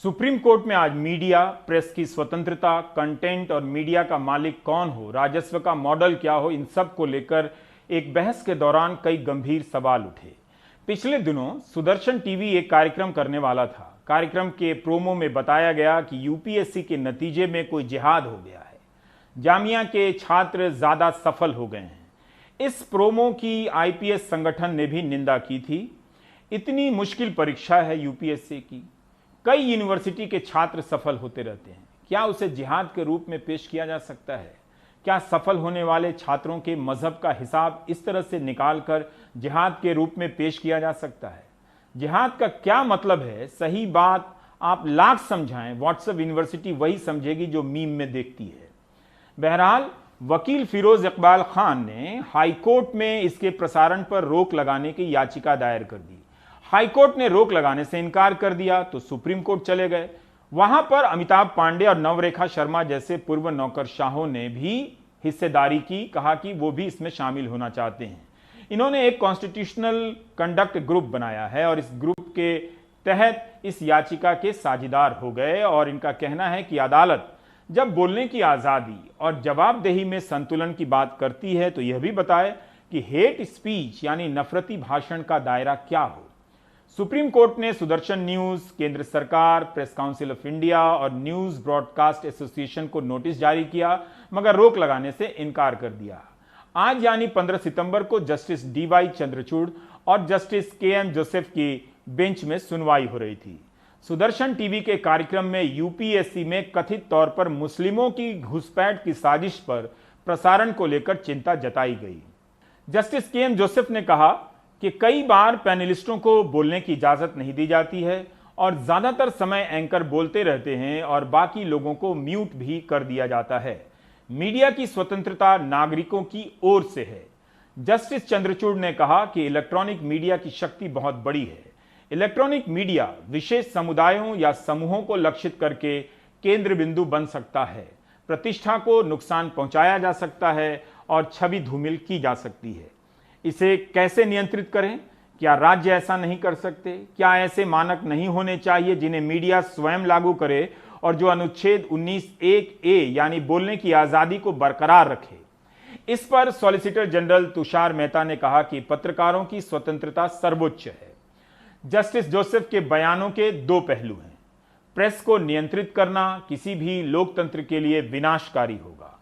Supreme court में आज media, press की स्वतंत्रता, कंटेंट और मीडिया का मालिक कौन हो, राजस्व का मॉडल क्या हो, इन सब को लेकर एक बहस के दौरान कई गंभीर सवाल उठे। पिछले दिनों सुदर्शन टीवी एक कार्यक्रम करने वाला था। कार्यक्रम के प्रोमो में बताया गया कि यूपीएससी के नतीजे में कोई जिहाद हो गया है, जामिया के छात्र ज्यादा सफल हो गए हैं। इस प्रोमो की आईपीएस संगठन ने भी निंदा की थी। इतनी मुश्किल परीक्षा है यूपीएससी की, कई यूनिवर्सिटी के छात्र सफल होते रहते हैं, क्या उसे जिहाद के रूप में पेश किया जा सकता है? क्या सफल होने वाले छात्रों के मजहब का हिसाब इस तरह से निकालकर जिहाद के रूप में पेश किया जा सकता है? जिहाद का क्या मतलब है? सही बात आप लाख समझाएं, व्हाट्सएप यूनिवर्सिटी वही समझेगी जो मीम में देखती है। बहरहाल वकील फिरोज इकबाल खान ने हाईकोर्ट में इसके प्रसारण पर रोक लगाने की याचिका दायर कर दी। हाईकोर्ट ने रोक लगाने से इनकार कर दिया तो सुप्रीम कोर्ट चले गए। वहां पर अमिताभ पांडे और नवरेखा शर्मा जैसे पूर्व नौकरशाहों ने भी हिस्सेदारी की, कहा कि वो भी इसमें शामिल होना चाहते हैं। इन्होंने एक कॉन्स्टिट्यूशनल कंडक्ट ग्रुप बनाया है और इस ग्रुप के तहत इस याचिका के साझेदार हो गए और इनका कहना है कि अदालत जब बोलने की आजादी और जवाबदेही में संतुलन की बात करती है तो यह भी बताए कि हेट स्पीच यानी नफरती भाषण का दायरा क्या हो। सुप्रीम कोर्ट ने सुदर्शन न्यूज, केंद्र सरकार, प्रेस काउंसिल ऑफ इंडिया और न्यूज ब्रॉडकास्ट एसोसिएशन को नोटिस जारी किया, मगर रोक लगाने से इनकार कर दिया। आज यानी 15 सितंबर को जस्टिस डीवाई चंद्रचूड़ और जस्टिस केएम जोसेफ की बेंच में सुनवाई हो रही थी। सुदर्शन टीवी के कार्यक्रम में यूपीएससी में कथित तौर पर मुस्लिमों की घुसपैठ की साजिश पर प्रसारण को लेकर चिंता जताई गई। जस्टिस केएम जोसेफ ने कहा कि कई बार पैनलिस्टों को बोलने की इजाजत नहीं दी जाती है और ज्यादातर समय एंकर बोलते रहते हैं और बाकी लोगों को म्यूट भी कर दिया जाता है। मीडिया की स्वतंत्रता नागरिकों की ओर से है। जस्टिस चंद्रचूड़ ने कहा कि इलेक्ट्रॉनिक मीडिया की शक्ति बहुत बड़ी है। इलेक्ट्रॉनिक मीडिया विशेष समुदायों या समूहों को लक्षित करके केंद्र बिंदु बन सकता है, प्रतिष्ठा को नुकसान पहुंचाया जा सकता है और छवि धूमिल की जा सकती है। इसे कैसे नियंत्रित करें? क्या राज्य ऐसा नहीं कर सकते? क्या ऐसे मानक नहीं होने चाहिए जिन्हें मीडिया स्वयं लागू करे और जो अनुच्छेद 19(1)(a) यानी बोलने की आजादी को बरकरार रखे? इस पर सॉलिसिटर जनरल तुषार मेहता ने कहा कि पत्रकारों की स्वतंत्रता सर्वोच्च है। जस्टिस जोसेफ के बयानों के दो पहलू हैं। प्रेस को नियंत्रित करना किसी भी लोकतंत्र के लिए विनाशकारी होगा।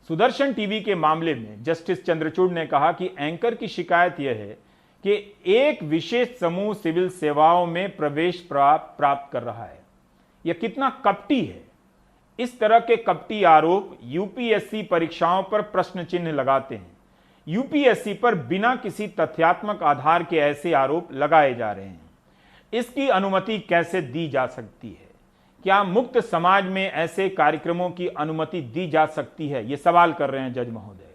सुदर्शन टीवी के मामले में जस्टिस चंद्रचूड़ ने कहा कि एंकर की शिकायत यह है कि एक विशेष समूह सिविल सेवाओं में प्रवेश प्राप्त कर रहा है। यह कितना कपटी है। इस तरह के कपटी आरोप यूपीएससी परीक्षाओं पर प्रश्न चिन्ह लगाते हैं। यूपीएससी पर बिना किसी तथ्यात्मक आधार के ऐसे आरोप लगाए जा रहे हैं। इसकी अनुमति कैसे दी जा सकती है? क्या मुक्त समाज में ऐसे कार्यक्रमों की अनुमति दी जा सकती है? ये सवाल कर रहे हैं जज महोदय।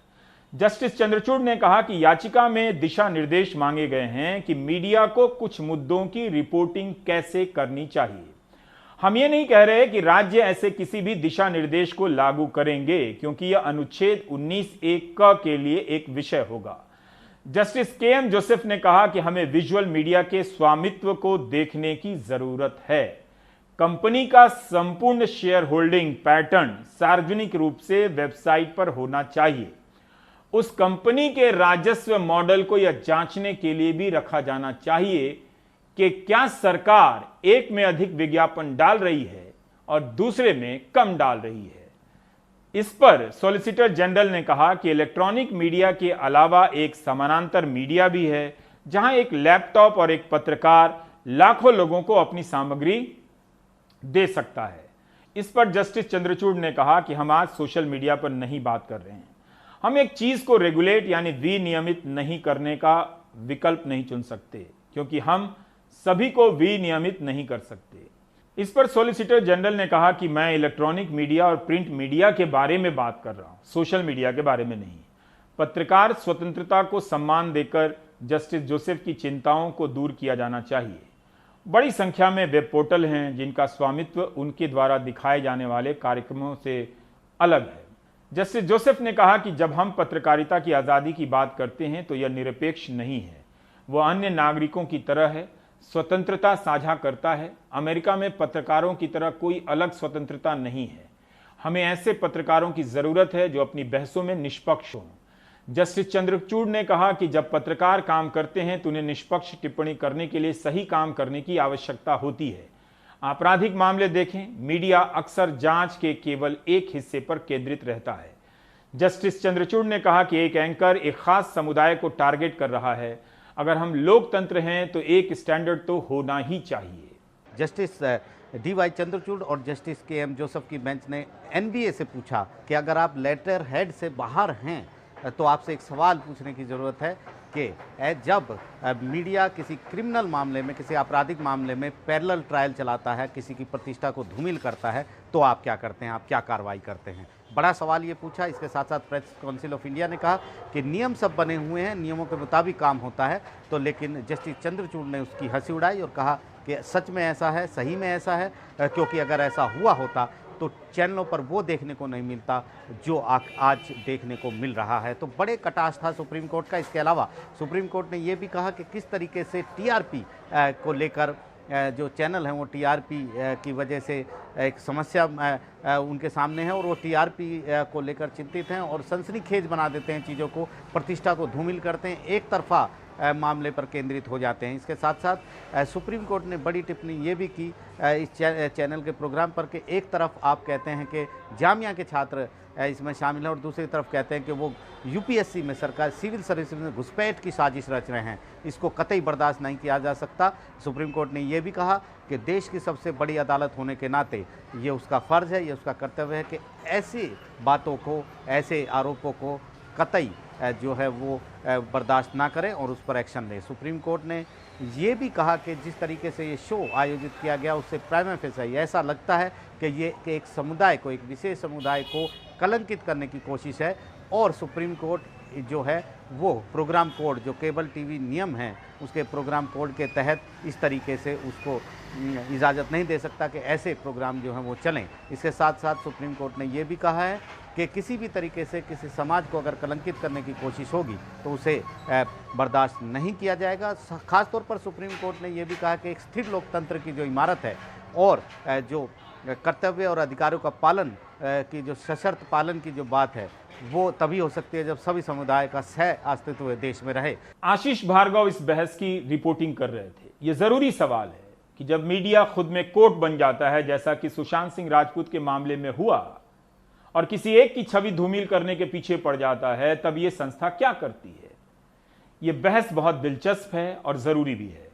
जस्टिस चंद्रचूड़ ने कहा कि याचिका में दिशा निर्देश मांगे गए हैं कि मीडिया को कुछ मुद्दों की रिपोर्टिंग कैसे करनी चाहिए। हम ये नहीं कह रहे कि राज्य ऐसे किसी भी दिशा निर्देश को लागू करेंगे, क्योंकि यह अनुच्छेद 19(1) के लिए एक विषय होगा। जस्टिस केएम जोसेफ ने कहा कि हमें विजुअल मीडिया के स्वामित्व को देखने की जरूरत है। कंपनी का संपूर्ण शेयर होल्डिंग पैटर्न सार्वजनिक रूप से वेबसाइट पर होना चाहिए। उस कंपनी के राजस्व मॉडल को यह जांचने के लिए भी रखा जाना चाहिए कि क्या सरकार एक में अधिक विज्ञापन डाल रही है और दूसरे में कम डाल रही है। इस पर सॉलिसिटर जनरल ने कहा कि इलेक्ट्रॉनिक मीडिया के अलावा एक समानांतर मीडिया भी है, जहां एक लैपटॉप और एक पत्रकार लाखों लोगों को अपनी सामग्री दे सकता है। इस पर जस्टिस चंद्रचूड़ ने कहा कि हम आज सोशल मीडिया पर नहीं बात कर रहे हैं। हम एक चीज को रेगुलेट यानी विनियमित नहीं करने का विकल्प नहीं चुन सकते, क्योंकि हम सभी को विनियमित नहीं कर सकते। इस पर सॉलिसिटर जनरल ने कहा कि मैं इलेक्ट्रॉनिक मीडिया और प्रिंट मीडिया के बारे में बात कर रहा हूं, सोशल मीडिया के बारे में नहीं। पत्रकार स्वतंत्रता को सम्मान देकर जस्टिस जोसेफ की चिंताओं को दूर किया जाना चाहिए। बड़ी संख्या में वेब पोर्टल हैं जिनका स्वामित्व उनके द्वारा दिखाए जाने वाले कार्यक्रमों से अलग है। जस्टिस जोसेफ ने कहा कि जब हम पत्रकारिता की आज़ादी की बात करते हैं तो यह निरपेक्ष नहीं है, वह अन्य नागरिकों की तरह है। स्वतंत्रता साझा करता है। अमेरिका में पत्रकारों की तरह कोई अलग स्वतंत्रता नहीं है। हमें ऐसे पत्रकारों की जरूरत है जो अपनी बहसों में निष्पक्ष हों। जस्टिस चंद्रचूड़ ने कहा कि जब पत्रकार काम करते हैं तो उन्हें निष्पक्ष टिप्पणी करने के लिए सही काम करने की आवश्यकता होती है। आपराधिक मामले देखें, मीडिया अक्सर जांच के केवल एक हिस्से पर केंद्रित रहता है। जस्टिस चंद्रचूड़ ने कहा कि एक एंकर एक खास समुदाय को टारगेट कर रहा है। अगर हम लोकतंत्र हैं तो एक स्टैंडर्ड तो होना ही चाहिए। Justice D Y. चंद्रचूड़ और जस्टिस के.एम. जोसेफ की बेंच ने एनबीए से पूछा कि अगर आप लेटर हेड से बाहर हैं तो आपसे एक सवाल पूछने की ज़रूरत है कि जब मीडिया किसी क्रिमिनल मामले में, किसी आपराधिक मामले में पैरेलल ट्रायल चलाता है, किसी की प्रतिष्ठा को धूमिल करता है, तो आप क्या करते हैं, आप क्या कार्रवाई करते हैं? बड़ा सवाल ये पूछा। इसके साथ साथ प्रेस काउंसिल ऑफ इंडिया ने कहा कि नियम सब बने हुए हैं, नियमों के मुताबिक काम होता है। तो लेकिन जस्टिस चंद्रचूड़ ने उसकी हंसी उड़ाई और कहा कि सच में ऐसा है, सही में ऐसा है, क्योंकि अगर ऐसा हुआ होता तो चैनलों पर वो देखने को नहीं मिलता जो आज देखने को मिल रहा है। तो बड़े कटाक्ष था सुप्रीम कोर्ट का। इसके अलावा सुप्रीम कोर्ट ने ये भी कहा कि किस तरीके से टीआरपी को लेकर जो चैनल हैं वो टीआरपी की वजह से एक समस्या उनके सामने है और वो टीआरपी को लेकर चिंतित हैं और सनसनीखेज बना देते हैं चीज़ों को, प्रतिष्ठा को धूमिल करते हैं, एक तरफा मामले पर केंद्रित हो जाते हैं। इसके साथ साथ सुप्रीम कोर्ट ने बड़ी टिप्पणी ये भी की इस चैनल के प्रोग्राम पर कि एक तरफ आप कहते हैं कि जामिया के छात्र इसमें शामिल हैं और दूसरी तरफ कहते हैं कि वो यूपीएससी में, सरकार सिविल सर्विस में घुसपैठ की साजिश रच रहे हैं। इसको कतई बर्दाश्त नहीं किया जा सकता। सुप्रीम कोर्ट ने ये भी कहा कि देश की सबसे बड़ी अदालत होने के नाते ये उसका फ़र्ज़ है, ये उसका कर्तव्य है कि ऐसी बातों को, ऐसे आरोपों को कतई जो है वो बर्दाश्त ना करें और उस पर एक्शन लें। सुप्रीम कोर्ट ने ये भी कहा कि जिस तरीके से ये शो आयोजित किया गया उससे प्राइमा फेसी ऐसा लगता है कि ये कि एक समुदाय को, एक विशेष समुदाय को कलंकित करने की कोशिश है और सुप्रीम कोर्ट जो है वो प्रोग्राम कोड, जो केबल टीवी नियम है, उसके प्रोग्राम कोड के तहत इस तरीके से उसको इजाज़त नहीं दे सकता कि ऐसे प्रोग्राम जो हैं वो चलें। इसके साथ साथ सुप्रीम कोर्ट ने ये भी कहा है कि किसी भी तरीके से किसी समाज को अगर कलंकित करने की कोशिश होगी तो उसे बर्दाश्त नहीं किया जाएगा। ख़ास तौर पर सुप्रीम कोर्ट ने ये भी कहा कि एक स्थिर लोकतंत्र की जो इमारत है और जो कर्तव्य और अधिकारों का पालन की जो सशर्त पालन की जो बात है वो तभी हो सकती है जब सभी समुदाय का सह अस्तित्व देश में रहे। आशीष भार्गव इस बहस की रिपोर्टिंग कर रहे थे। ये जरूरी सवाल है कि जब मीडिया खुद में कोर्ट बन जाता है, जैसा कि सुशांत सिंह राजपूत के मामले में हुआ, और किसी एक की छवि धूमिल करने के पीछे पड़ जाता है, तब ये संस्था क्या करती है? ये बहस बहुत दिलचस्प है और जरूरी भी है।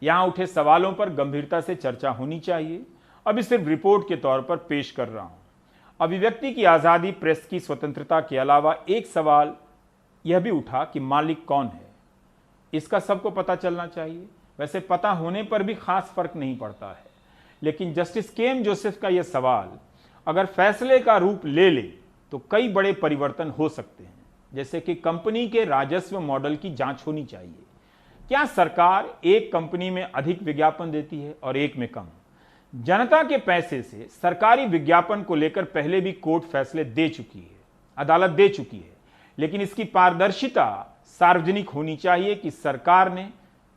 यहां उठे सवालों पर गंभीरता से चर्चा होनी चाहिए। अभी सिर्फ रिपोर्ट के तौर पर पेश कर रहा हूं। अभिव्यक्ति की आजादी, प्रेस की स्वतंत्रता के अलावा एक सवाल यह भी उठा कि मालिक कौन है। इसका सबको पता चलना चाहिए। वैसे पता होने पर भी खास फर्क नहीं पड़ता है, लेकिन जस्टिस के.एम. जोसेफ का यह सवाल अगर फैसले का रूप ले ले तो कई बड़े परिवर्तन हो सकते हैं। जैसे कि कंपनी के राजस्व मॉडल की जांच होनी चाहिए। क्या सरकार एक कंपनी में अधिक विज्ञापन देती है और एक में कम? जनता के पैसे से सरकारी विज्ञापन को लेकर पहले भी कोर्ट फैसले दे चुकी है, अदालत दे चुकी है, लेकिन इसकी पारदर्शिता सार्वजनिक होनी चाहिए कि सरकार ने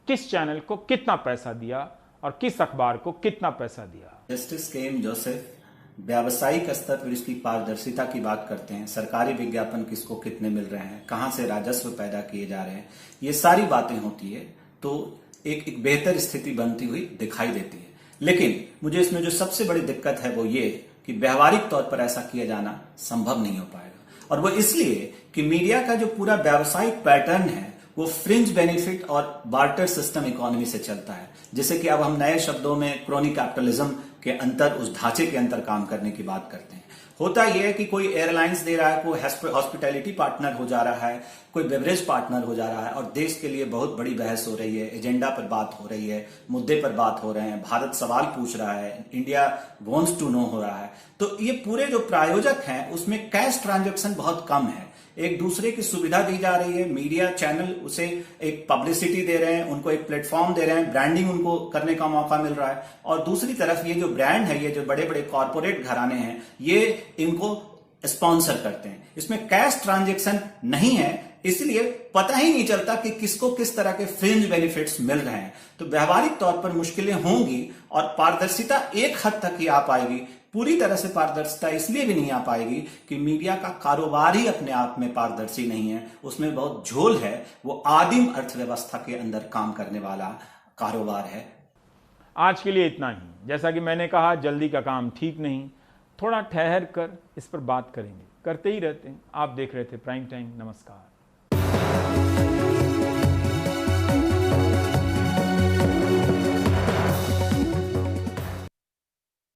किस चैनल को कितना पैसा दिया और किस अखबार को कितना पैसा दिया। Justice K M. जोसेफ व्यावसायिक स्तर पर इसकी पारदर्शिता की बात करते हैं। सरकारी विज्ञापन किसको कितने मिल रहे हैं, कहां से राजस्व पैदा किए जा रहे हैं, ये सारी बातें होती है तो एक बेहतर स्थिति बनती हुई दिखाई देती है। लेकिन मुझे इसमें जो सबसे बड़ी दिक्कत है वो ये कि व्यवहारिक तौर पर ऐसा किया जाना संभव नहीं हो पाएगा, और वो इसलिए कि मीडिया का जो पूरा व्यावसायिक पैटर्न है वो फ्रिंज बेनिफिट और बार्टर सिस्टम इकोनॉमी से चलता है, जिसे कि अब हम नए शब्दों में क्रोनी कैपिटलिज्म के अंतर, उस ढांचे के अंतर काम करने की बात करते हैं। होता यह है कि कोई एयरलाइंस दे रहा है, कोई हॉस्पिटैलिटी पार्टनर हो जा रहा है, कोई बेवरेज पार्टनर हो जा रहा है, और देश के लिए बहुत बड़ी बहस हो रही है, एजेंडा पर बात हो रही है, मुद्दे पर बात हो रहे हैं, भारत सवाल पूछ रहा है, इंडिया वांट्स टू नो हो रहा है। तो ये पूरे जो प्रायोजक हैं उसमें कैश ट्रांजैक्शन बहुत कम है, एक दूसरे की सुविधा दी जा रही है। मीडिया चैनल उसे एक पब्लिसिटी दे रहे हैं, उनको एक प्लेटफॉर्म दे रहे हैं, ब्रांडिंग उनको करने का मौका मिल रहा है, और दूसरी तरफ ये जो ब्रांड है, ये जो बड़े बड़े कॉर्पोरेट घराने हैं, ये इनको स्पॉन्सर करते हैं। इसमें कैश ट्रांजैक्शन नहीं है, इसलिए पता ही नहीं चलता कि किसको किस तरह के फ्रिंज बेनिफिट्स मिल रहे हैं। तो व्यवहारिक तौर पर मुश्किलें होंगी और पारदर्शिता एक हद तक ही आ पाएगी। पूरी तरह से पारदर्शिता इसलिए भी नहीं आ पाएगी कि मीडिया का कारोबार ही अपने आप में पारदर्शी नहीं है, उसमें बहुत झोल है। वो आदिम अर्थव्यवस्था के अंदर काम करने वाला कारोबार है। आज के लिए इतना ही। जैसा कि मैंने कहा, जल्दी का काम ठीक नहीं, थोड़ा ठहर कर इस पर बात करेंगे, करते ही रहते हैं। आप देख रहे थे प्राइम टाइम। नमस्कार।